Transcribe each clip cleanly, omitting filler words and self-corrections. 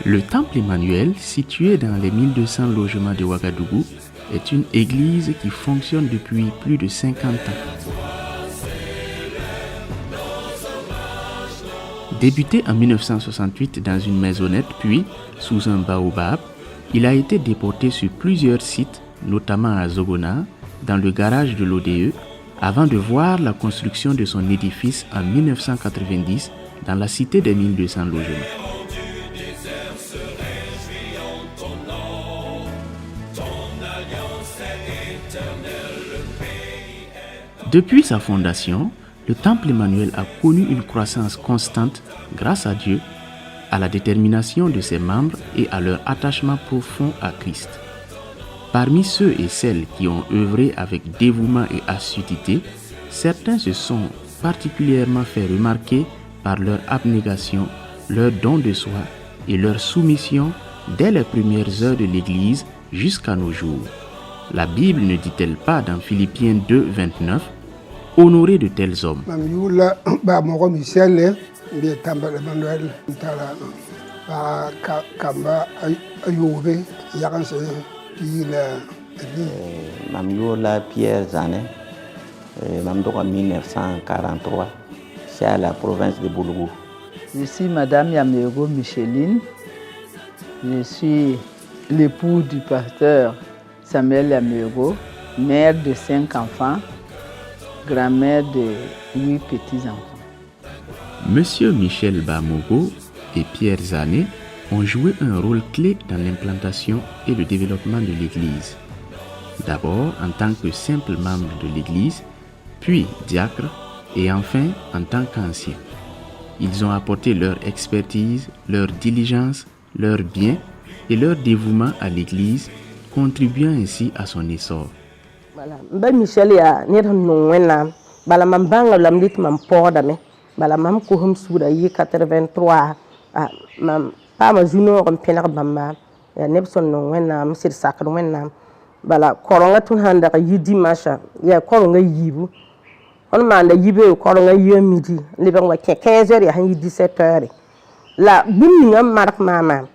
Le temple Emmanuel, situé dans les 1200 logements de Ouagadougou, est une église qui fonctionne depuis plus de 50 ans. Débuté en 1968 dans une maisonnette, puis sous un baobab, il a été déporté sur plusieurs sites, notamment à Zogona, dans le garage de l'ODE, avant de voir la construction de son édifice en 1990 dans la cité des 1200 logements. Depuis sa fondation, le temple Emmanuel a connu une croissance constante grâce à Dieu, à la détermination de ses membres et à leur attachement profond à Christ. Parmi ceux et celles qui ont œuvré avec dévouement et assiduité, certains se sont particulièrement fait remarquer par leur abnégation, leur don de soi et leur soumission dès les premières heures de l'Église jusqu'à nos jours. La Bible ne dit-elle pas dans Philippiens 2, 29, « Honorez de tels hommes ». Mamiola Pierre Zané, en 1943, c'est à la province de Boulougou. Je suis Madame Yamego Micheline. Je suis l'époux du pasteur Samuel Yamego, mère de 5 enfants, grand-mère de 8 petits-enfants. Monsieur Michel Bamogo et Pierre Zané ont joué un rôle clé dans l'implantation et le développement de l'Église. D'abord en tant que simple membre de l'Église, puis diacre et enfin en tant qu'anciens. Ils ont apporté leur expertise, leur diligence, leur bien et leur dévouement à l'Église, contribuant ainsi à son essor. Voilà, Michel ya ne non wena bala mambanga lamlit mam podame bala mam ko hum suda yi 83 mam pa ma juno on penar bamba ya nebson non wena msir sakar wena bala koronga tun handa ka yidi masha ya koronga yibu on manda yibe koronga yemidi liban wa 15h ya han 17h la bunni mark mama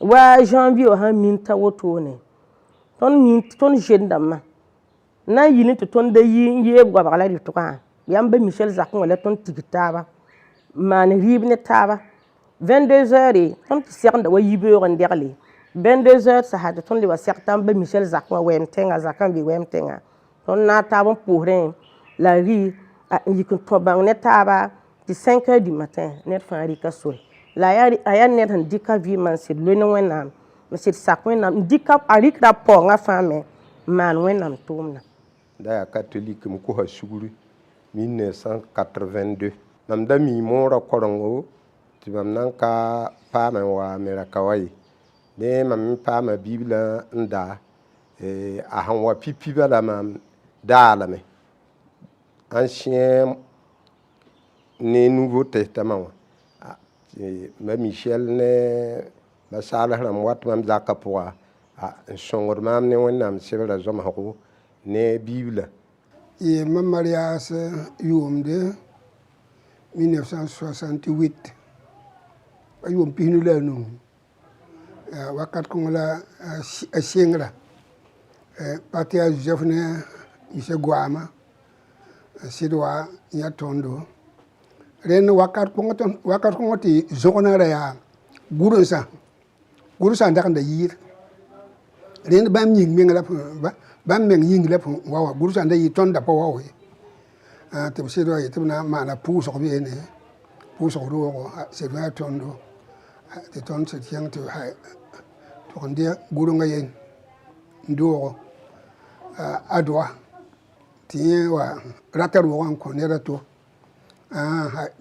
wa janvier han minta wotone ton jendama na yini to ton de yi gwa bala ri to kan yamba Michel Zakon wala ton tigitaba man ribne taba 22h ton serre da wa yibe on derle 22h sa hada ton le wa certain ba Michel Zakon wem tenga Zakon bi wem tenga ton na taba pour la ri yik to bang ne taba di 5h du matin net fa ri ka sol la ya aya net han dika vi man se le no wenam Monsieur Zakon nam dika arik da po nga fame man wenam tomna da catholique mko ha suguru 1982 namda mi mora korongo tibam nanka pama wa merakawai ne mam pama bibla nda a han wa pipi bala mam dala me ancien ne nouveau testament ma Michel ne ba sala ram wat mam zakapoa songor mam ne wonnam sebra zoma hako ne Bible. Et ma mariage de 1968. Yom pinu la no. Wakat ko la singra. Patia Joseph ne Monsieur Guama. Sidwa ya tondo. Ren wakat ko ti zona ya gurusa. Gurusa ndakanda yir. Ren bam nying mengala bam meng ying le pon wa gurusa nda yi tonda po wa te se do yi tuna mana pu so bi ne pu so ro ko se va tondo te ton se tiang te ha to ndia guru nga yen ndo adwa ti wa ratar wo ko ne rato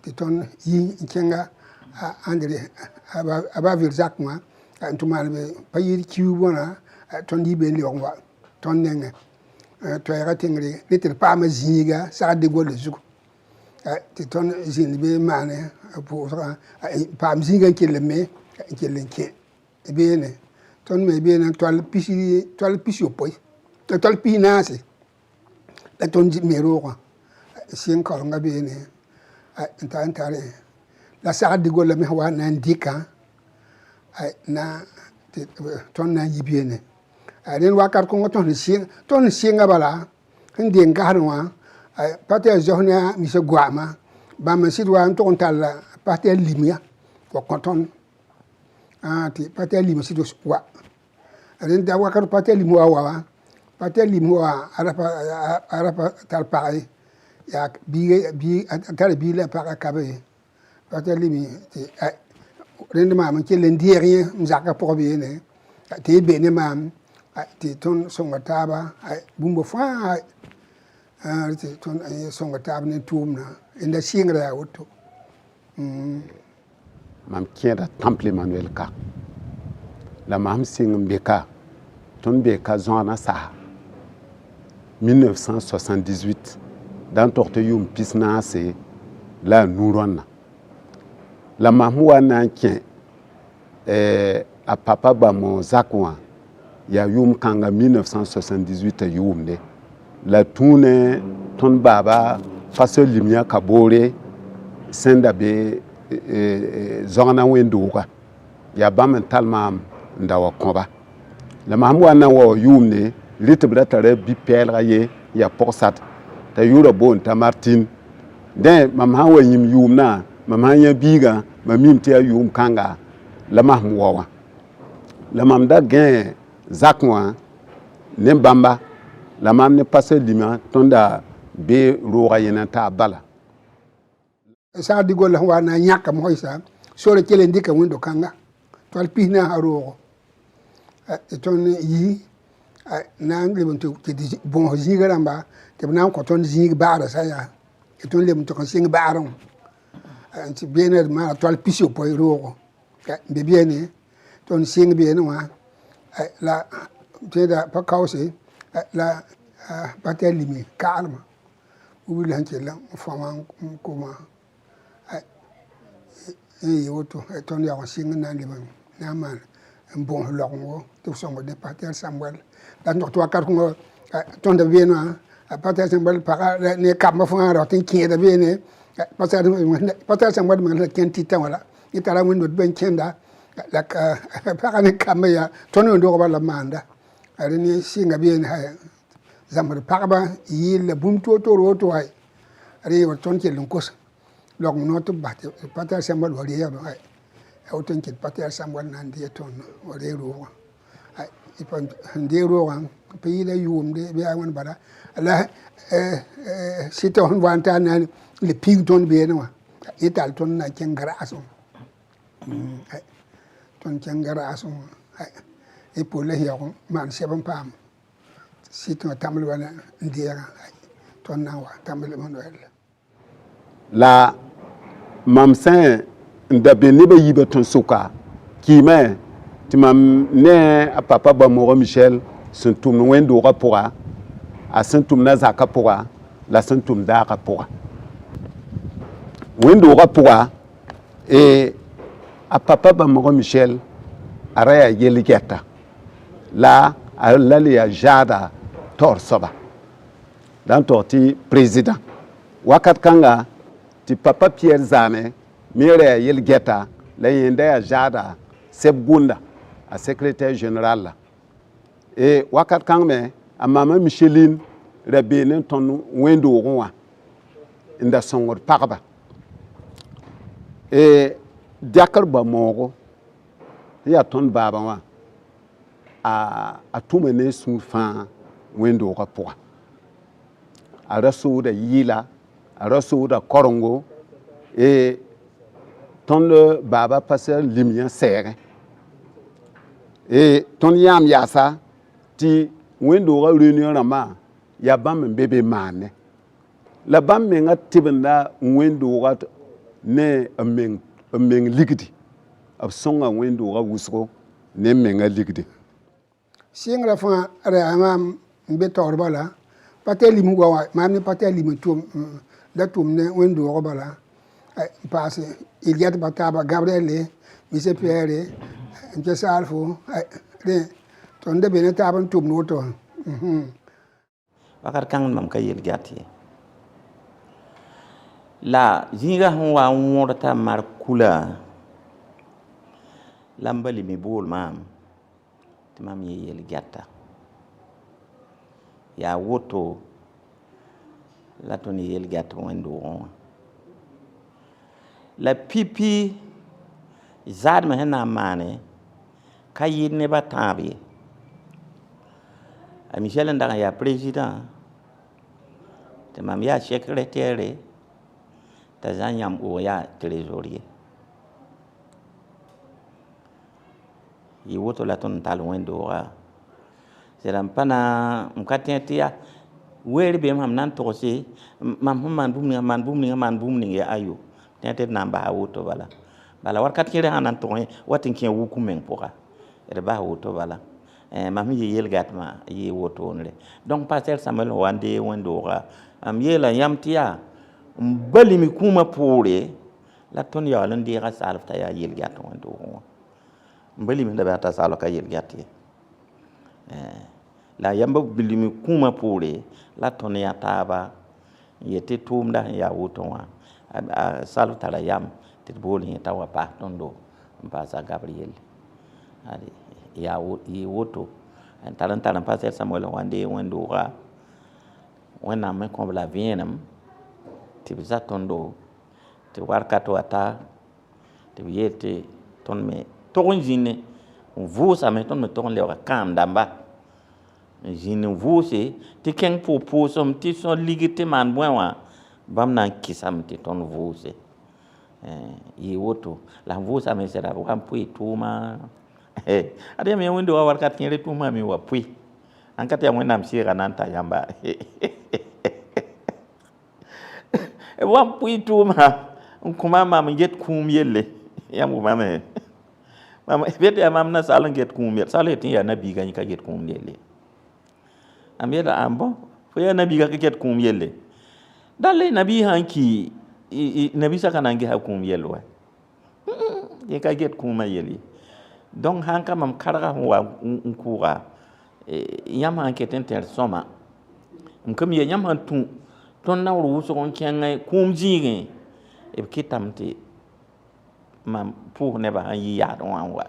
te ton yi kenga andre aba virzak ma ntuma be payir kiwona ton di ben li wa ton nenga to ya tingri litir pa ma zinga sa de gol zuko ti ton zin be mane pour pa ma zinga kele me kele ke be ne ton me be ne toal pisi opoi toal pinase la ton di mero ko sin ko nga be ne ntare la sa de gol me wa nan dika ai na ton na yibiene ren wakat ko ton singa bala ndien garwa ai patel johna mi se guama ba man sidwa ton talla patel limia ko konton ti patel limia sido wa ren da wakat patel limwa wa patel limwa arapa talpai ya bi tale bi la para kabe patel limi ti ren ma man kelen dieri mzaka pour bien ti bene mam ti ton songa taba bumbo fa ti ton songa taba ne tumna inda singra ya woto mam kieda temple Emmanuel ka la mam singum beka ton beka zona sa 1978 dans torte yum pisna c'est la nouronna la mam wana kien a papa ba mo zakwa ya yum kanga 1978 yum de la tune ton baba faso limia kabore senda be zona wenduka ya bam talma ndawa koba la mam wana wo yum ne litbra tare bi pelra ye ya porsat ta yura bon ta martin de mam ha wa yim yum na mam ha ya biga mamim te yum kanga la mam wawa la mam da gen zakwa ne bamba la mam ne passe lima tonda be roga yena ta bala sa digo la wana nyaka mo isa so le kele ndika windo kanga to alpina haro ton yi na nglem to ke bon jigaramba te na ko ton jig baara sa ya ton lem to ko sing baaron anti biener ma to alpisio po rogo be biene ton sing biene wa la teda pa kause la patel limi calme ou lanke la fama kuma yoto ton ya sing na liban na man bon longo to songo de patel Samuel la no to akar ko ton de biene patel Samuel para ne kam fa ra tin ki de biene patel Samuel me ken titan wala itara windo ben kenda la para ne kam ya ton ndo ko bala manda ari singa bien ha zamar parba yil bum to roto ay ari wa ton ke lunkos lok no to bat patel Samuel wali ya ay o ton ke patel Samuel nan die ton wali ro ay ipon ndi ro wan pe la yum de be awan bara la siton wanta nan le pig ton be no ital ton na ken graso ay ton ken graso ay et pour les héros man sebam pam siton tamle wala ndiera ton nawa tamle Emmanuel la mam sen nda beni ba yiba ton suka ki me ti mam ne a papa ba mo Michel sentum no wendo rapora a sentum na zaka pora la sentum da rapora wendo rapora et a papa ba mo Michel araya yeligeta la alali ya jada tor soba dan torti président wakat kanga ti papa Pierre Zame mere yeligeta la yenda ya jada sebgunda a secrétaire général la et wakat kangme a mama Micheline rabene ton wendo ronwa inda songor parba et diakar ba mogo ya ton baba wa a tumene sun fa wendo ka poa a raso da yila a raso da korongo et ton le baba passer limien serre et ton yam yasa ti wendo ga réunion na ma ya bam bebe mane la bam me nga tibenda wendo ga ne ameng ligdi ab songa wendo ga wusro ne me nga ligdi singra fa ra mam be torbala patel limu wa mam ni patel limu tum da tum ne wendo ko bala passe il y a de bataba Gabriel mi se Pierre nke salfo re ton de bene taban tum no to wakar kan mam kayel gati la jinga wa ngorta mar kula lambali mi bol mam ti mam yel gatta ya woto la ton yel gatta wendo la pipi zad me na mane kayid ne batabi a Michel ndanga ya président te mam ya secrétaire ta zanyam o ya trésorier yi woto la ton tal wendo wa seram pana mkatentia weri be mam nan to se man bumni ya ayo tente namba woto bala warkat kire hanan to watin ken wuku men poka e ba woto bala mam yi yel gatma yi woto onle donc pasteur Samuel wande wendo wa am yela yamtia mbali mi kuma pore la ton ya lan di ga salfta ya yel gat wendo mbali mi da ta salo ka yel gatti la yamba bilimi kuma pore la ton ya taba yete tumda ya woto wa salfta la yam tit boli ta wa pa tondo mbasa Gabriel ali ya woto talan passer Samuel wande wendo wa wana me ko la vienam ti za tondo ti warkato ata ti yete ton me ton jine vous ça me ton me ton le kam damba jine vous c'est ti ken pour som ti son ligité man boa bam nan kisam ti ton vous c'est yi woto la vous ça me sera wan pui tuma ade me wendo warkat ken tuma mi wa pui an kat ya wonam sira nan ta yamba wan pui tuma kuma mam get kum yelle yamu mame mama bete ya mam na salan get kum yelle saletin ya nabi gani ka get kum yelle amira ambo fo ya nabi ga get kum yelle dalle nabi hanki nabi saka nangi ha kum yelle wa ye ka get kum yelle donc hanka mam karga wa nkura yam hanke ten soma mkam ye yam han tu ton na ru so kon kenga kum jige e kitamti mam pour ne ba yi ya don wa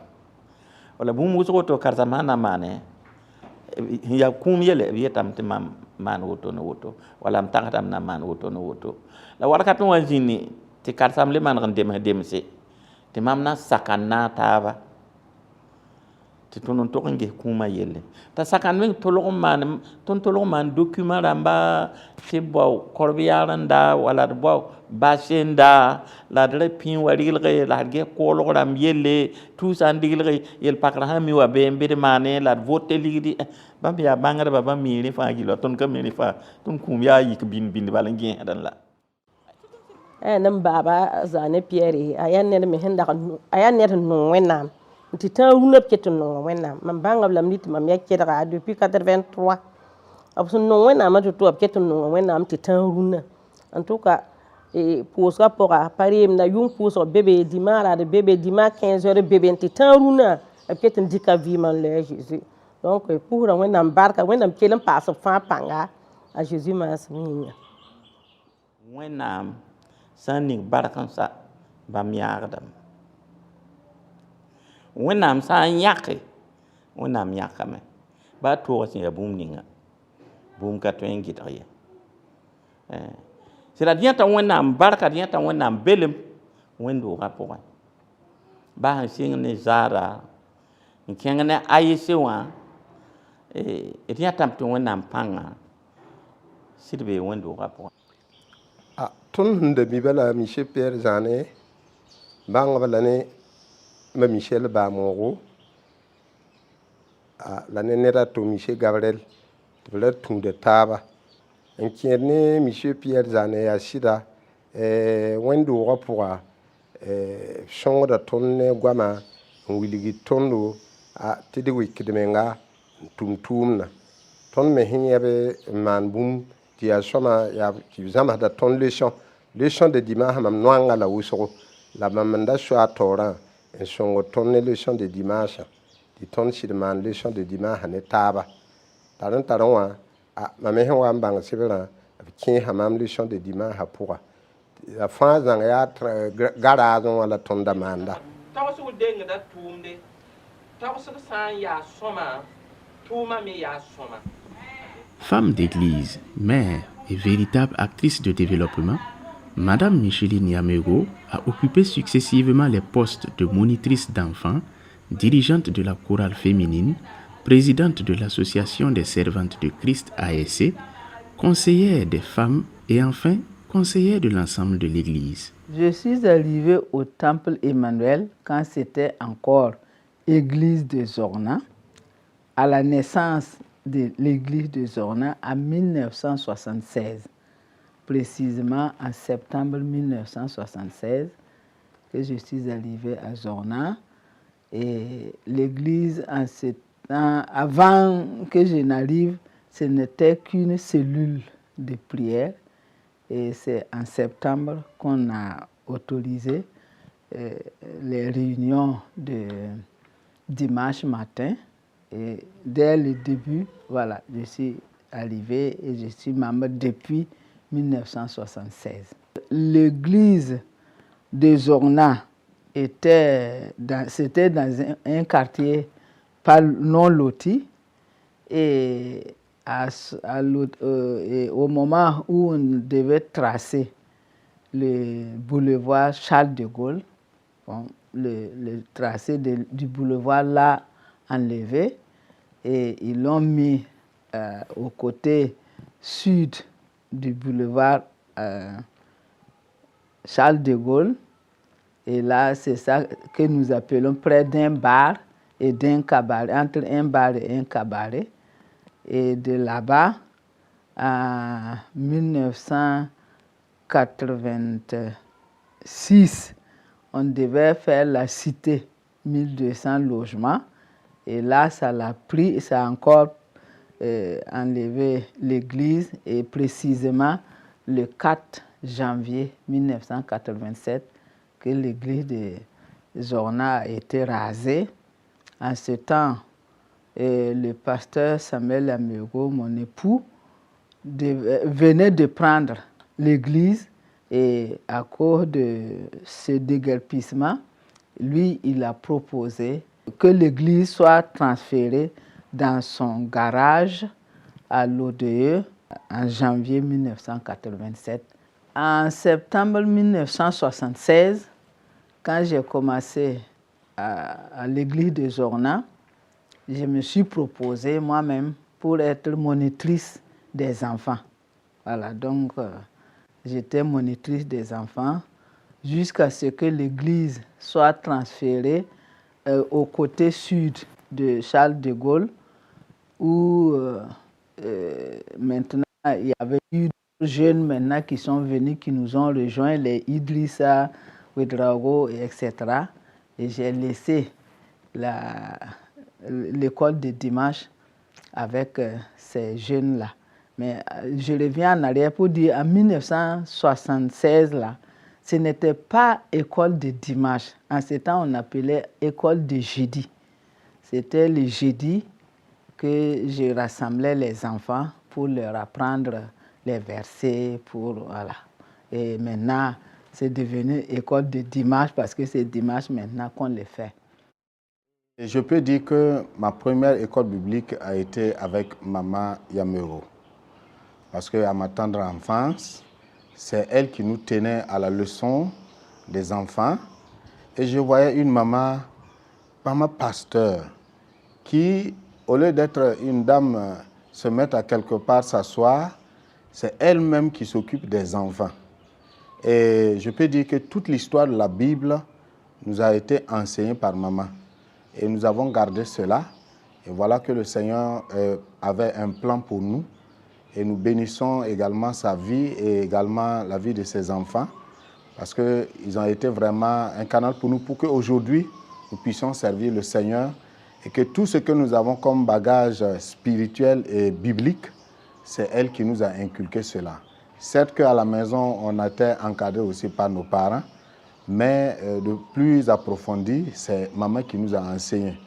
wala bu mu so to karta mana mane ya kum yele bi tamti mam man woto no woto wala am tangatam na man woto no woto la warkat no wajini ti kartam le man demse ti mam na sakana taba ti tonon to nge kuma yele ta sakan men tolong man document ramba ti bo korbiyaranda wala bo basenda la dre pin warigilge la ge kolo ram yele tout ça ndigilge yel pakra mi wa be mbede mane la vote ligidi bam ya bangara baba mi ni fa gilo ton kam ni fa ton kum ya yik bin bala ngi dan la nam baba zane Pierre ayan ne me henda ayan ne no wenam ti tan runap keton no wenam man banga lam nit mam yakira depuis 83 abson no wenam ma to keton no wenam ti tan runa en tout cas et pour ça pour pareil na yung pour so bébé dimara de bébé dima 15 heures bébé ti tan runa keton dika vivement le Jésus donc pour wenam barka wenam kelam passe fa panga a Jésus mas minha wenam sanik barkan sa bam yardam wenam sa nyake wenam yakame ba to sin ya bum ninga bum ka to ngi taye c'est la dianta wenam barka dianta wenam belem wendo rapo ba sin ne zara nkengane ayese wa dianta to wenam panga sirbe wendo rapo ton de bibala Michel Pierre Zane bang balane ma Michel ba mongo la nera to Michel Gabriel le tun de taba en kiene Michel Pierre Zane ya sida wendo rapora shongo da tonne gwama wiligi tondo tidi wikidmenga tumtumna ton me hinyebe man bum dia soma ya kizama da ton le chant de dimanche mam noanga la wusoro la mamanda swa tora en songo ton le chant de dimanche di ton sidman le chant de dimanche ne taba taron ma me wa mbang sibela ki hamam le chant de dimanche ha pourra la fin zanga ya garage wala ton damanda Femme d'église, mère et véritable actrice de développement, Madame Micheline Yamego a occupé successivement les postes de monitrice d'enfants, dirigeante de la chorale féminine, présidente de l'association des servantes de Christ ASC, conseillère des femmes et enfin conseillère de l'ensemble de l'église. Je suis arrivée au temple Emmanuel quand c'était encore église de Zorna, à la naissance de l'église de Zorna en 1976, précisément en septembre 1976 que je suis arrivée à Zorna. Et l'église, avant que je n'arrive, ce n'était qu'une cellule de prière. Et c'est en septembre qu'on a autorisé les réunions de dimanche matin. Et dès le début, voilà, je suis arrivée et je suis membre depuis 1976. L'église de Zorna c'était dans un quartier pas non loti et au moment où on devait tracer le boulevard Charles de Gaulle, bon, le tracé du boulevard l'a enlevé et ils l'ont mis au côté sud du boulevard Charles de Gaulle. Et là, c'est ça que nous appelons près d'un bar et d'un cabaret, entre un bar et un cabaret. Et de là-bas, en 1986, on devait faire la cité, 1200 logements. Et là, ça l'a pris, ça a encore enlevé l'église. Et précisément, le 4 janvier 1987, que l'église de Zorna a été rasée. En ce temps, le pasteur Samuel Amego, mon époux, venait de prendre l'église et à cause de ce déguerpissement, lui, il a proposé que l'église soit transférée dans son garage à l'ODE en janvier 1987. En septembre 1976, quand j'ai commencé à l'église de Zorna, je me suis proposée moi-même pour être monitrice des enfants. Voilà, donc j'étais monitrice des enfants jusqu'à ce que l'église soit transférée au côté sud de Charles de Gaulle, où maintenant il y avait eu jeunes maintenant qui sont venus, qui nous ont rejoints, les Idrissa, Ouedraogo, etc. Et j'ai laissé l'école de dimanche avec ces jeunes-là. Mais je reviens en arrière pour dire, en 1976, là, ce n'était pas école de dimanche. En ce temps, on appelait école de jeudi. C'était le jeudi que je rassemblais les enfants pour leur apprendre les versets, voilà. Et maintenant, c'est devenu école de dimanche parce que c'est dimanche maintenant qu'on les fait. Et je peux dire que ma première école biblique a été avec Maman Yamego. Parce qu'à ma tendre enfance, c'est elle qui nous tenait à la leçon des enfants. Et je voyais une maman pasteur, qui, au lieu d'être une dame, se mettre à quelque part s'asseoir, c'est elle-même qui s'occupe des enfants. Et je peux dire que toute l'histoire de la Bible nous a été enseignée par maman. Et nous avons gardé cela. Et voilà que le Seigneur avait un plan pour nous. Et nous bénissons également sa vie et également la vie de ses enfants. Parce qu'ils ont été vraiment un canal pour nous, pour qu'aujourd'hui, nous puissions servir le Seigneur. Et que tout ce que nous avons comme bagage spirituel et biblique, c'est elle qui nous a inculqué cela. Certes qu'à la maison, on a été encadré aussi par nos parents, mais de plus approfondi, c'est maman qui nous a enseigné.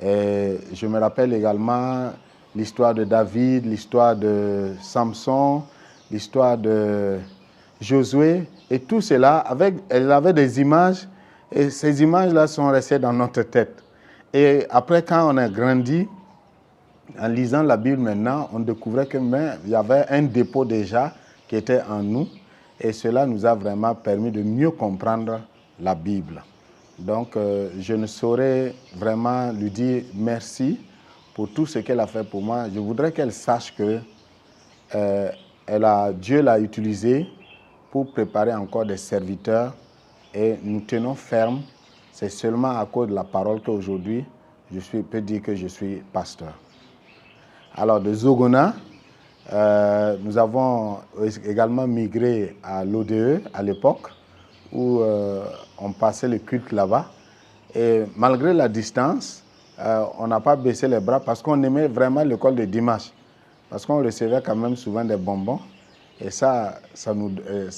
Et je me rappelle également l'histoire de David, l'histoire de Samson, l'histoire de Josué, et tout cela, elle avait des images Et ces images-là sont restées dans notre tête. Et après, quand on a grandi, en lisant la Bible maintenant, on découvrait qu'il y avait un dépôt déjà qui était en nous. Et cela nous a vraiment permis de mieux comprendre la Bible. Donc, je ne saurais vraiment lui dire merci pour tout ce qu'elle a fait pour moi. Je voudrais qu'elle sache que Dieu l'a utilisée pour préparer encore des serviteurs. Et nous tenons ferme. C'est seulement à cause de la parole qu'aujourd'hui, je peux dire que je suis pasteur. Alors, de Zogona, nous avons également migré à l'ODE à l'époque, où on passait le culte là-bas. Et malgré la distance, on n'a pas baissé les bras parce qu'on aimait vraiment l'école de dimanche. Parce qu'on recevait quand même souvent des bonbons. Et ça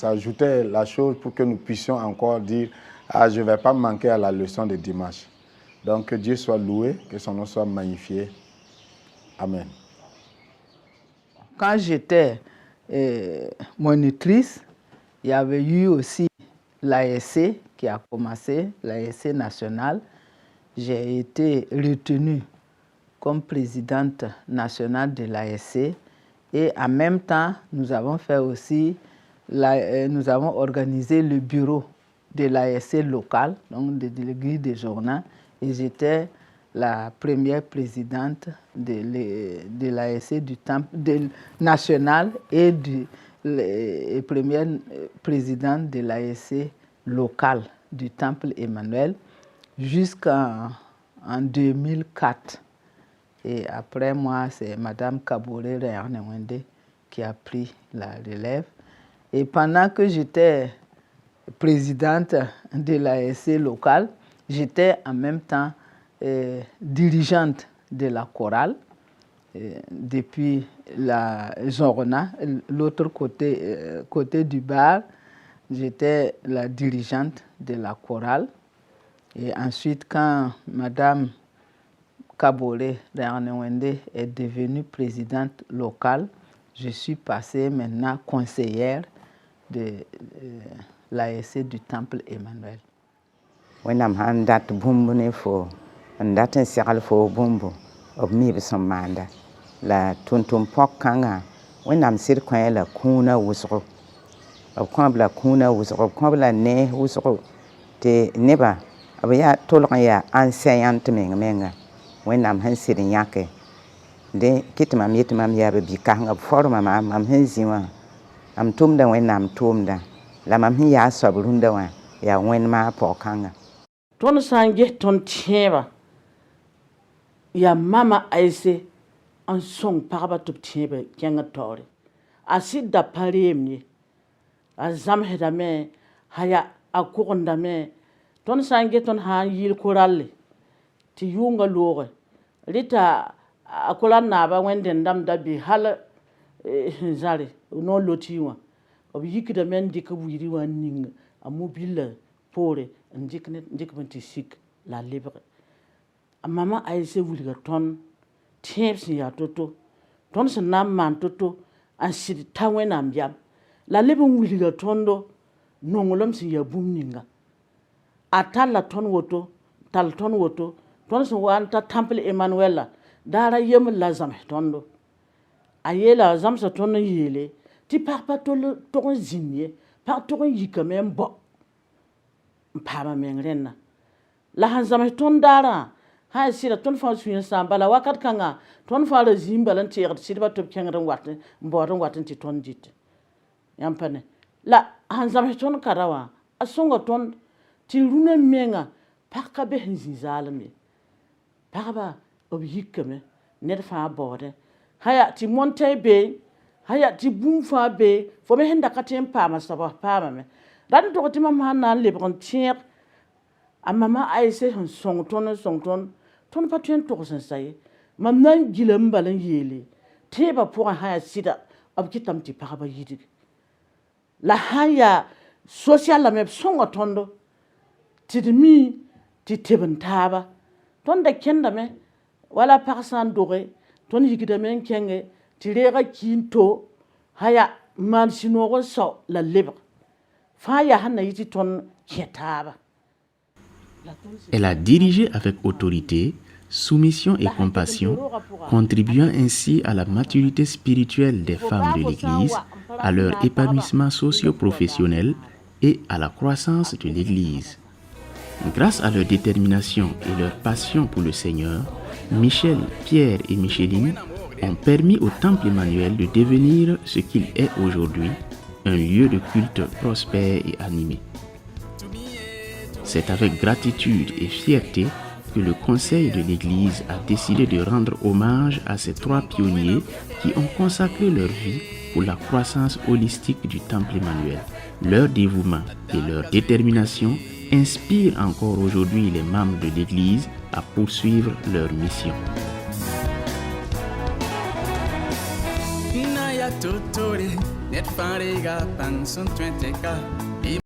ajoutait la chose pour que nous puissions encore dire « Ah, je ne vais pas manquer à la leçon de dimanche ». Donc, que Dieu soit loué, que son nom soit magnifié. Amen. Quand j'étais monitrice, il y avait eu aussi l'ASC qui a commencé, l'ASC nationale. J'ai été retenue comme présidente nationale de l'ASC et en même temps, nous avons fait aussi, nous avons organisé le bureau de l'ASC local, donc de l'église de Jordan, et j'étais la première présidente de l'ASC du Temple national et première présidente de l'ASC local du Temple Emmanuel jusqu'en 2004. Et après moi, c'est Mme Kaboré Réarnewende qui a pris la relève. Et pendant que j'étais présidente de l'ASC locale, j'étais en même temps dirigeante de la chorale depuis la Zorona, l'autre côté du bar. J'étais la dirigeante de la chorale. Et ensuite, quand Mme Kaboré Réarnewende est devenue présidente locale, je suis passée maintenant conseillère de l'ASC du Temple Emmanuel. Wẽnnaam sãn dat bũmb ne fo n dat n segl fo bũmb b mib sẽn maanda la tʋm-tʋm pɔg kãngã wẽnnaam sɩd kõ la kũunã wʋsgo b kõ-b la kũunã wʋsgo b kõ-b la nees wʋsgo tɩ neba b yaa tolg n yaa enseignant meng-menga wẽnnaam sẽn sɩd yãke dẽ kɩ tɩ mam yetɩ mam yaa bi-kãsengã b forma mam sẽn zĩ wã mam tʋmda wẽnnaam tʋʋmda la mam sẽn yaa soab rũndã wã yaa wẽnd maa pɔg-kãngã. Tõnd sã n ges tõnd tẽebã yaa mama ayse n sõng pagba tɩ b tẽebã kẽng taoore a sɩdda pa reem ye a zãmsdame a kʋgendame tõnd sã n ges tõnd sã n yɩɩl koralle tɩ yʋʋngã looge rɩta a koral naaba wẽn-dẽndame da be hal sẽn zãre noog loti wã b yikdame n dɩk wiiri wã n ning a mobila poore n dɩkb n tɩ sik la lebge. A mama ayse wilga tõnd tẽeb sẽn yaa to-to tõnd sẽn na n maan to-to n sɩd ta wẽnnaam yam la leb n wilga tõndo nonglem sẽn yaa bũmb ninga a talla tõnd woto tall tõnd woto tõnd sẽn wa n ta Temple Emmanuela daara yembr la zãms tõndo a yeela a zãmsa tõnd n yeele tɩ pag pa tog n zĩnd ye pag tog n yikame n bao n paama meng rẽnna la sãn zãms tõnd daarã sã n sɩda tõnd fãa sũyã sã n bala wakat kãngã tõnd fãa ra zĩim bala n teegd sɩdbã tɩ b kẽngd n baood n wat n tɩ tõnd dɩt yãmb pa ne la sãn zãms tõnd kada wã a sõnga tõnd tɩ rũnã menga pag ka be sẽn zĩ zaalem ye pagba b yikame ned fãa baoodẽ sã yaa tɩ montae bee sã yaa tɩ bũmb fãa bee fo me sẽn da ka tɩ n paama soaba paamame rad n tog tɩ mam sã n na n lebg n tẽeg a mama ayse sẽn sõng tõnd tõnd pa tõe n togs n sa ye mam na n gila n bala n yeele tẽebã pʋgẽ sã yaa sɩda b kɩtame tɩ pagba yidg la sã n yaa social-lame b sõnga tõndo tɩ d mi tɩ teb n taaba tõnd da kẽndame wala pag sã n doge tõnd yikdame n kẽnge tɩ reegã kiin to sã yaa maan sũ-noog n sao la lebg fãa yaa sẽn na yɩ tɩ tõnd kẽ taaba. Elle a dirigé avec autorité, soumission et compassion, contribuant ainsi à la maturité spirituelle des femmes de l'Église, à leur épanouissement socio-professionnel et à la croissance de l'Église. Grâce à leur détermination et leur passion pour le Seigneur, Michel, Pierre et Micheline ont permis au Temple Emmanuel de devenir ce qu'il est aujourd'hui, un lieu de culte prospère et animé. C'est avec gratitude et fierté que le Conseil de l'Église a décidé de rendre hommage à ces 3 pionniers qui ont consacré leur vie pour la croissance holistique du Temple Emmanuel. Leur dévouement et leur détermination inspirent encore aujourd'hui les membres de l'Église à poursuivre leur mission.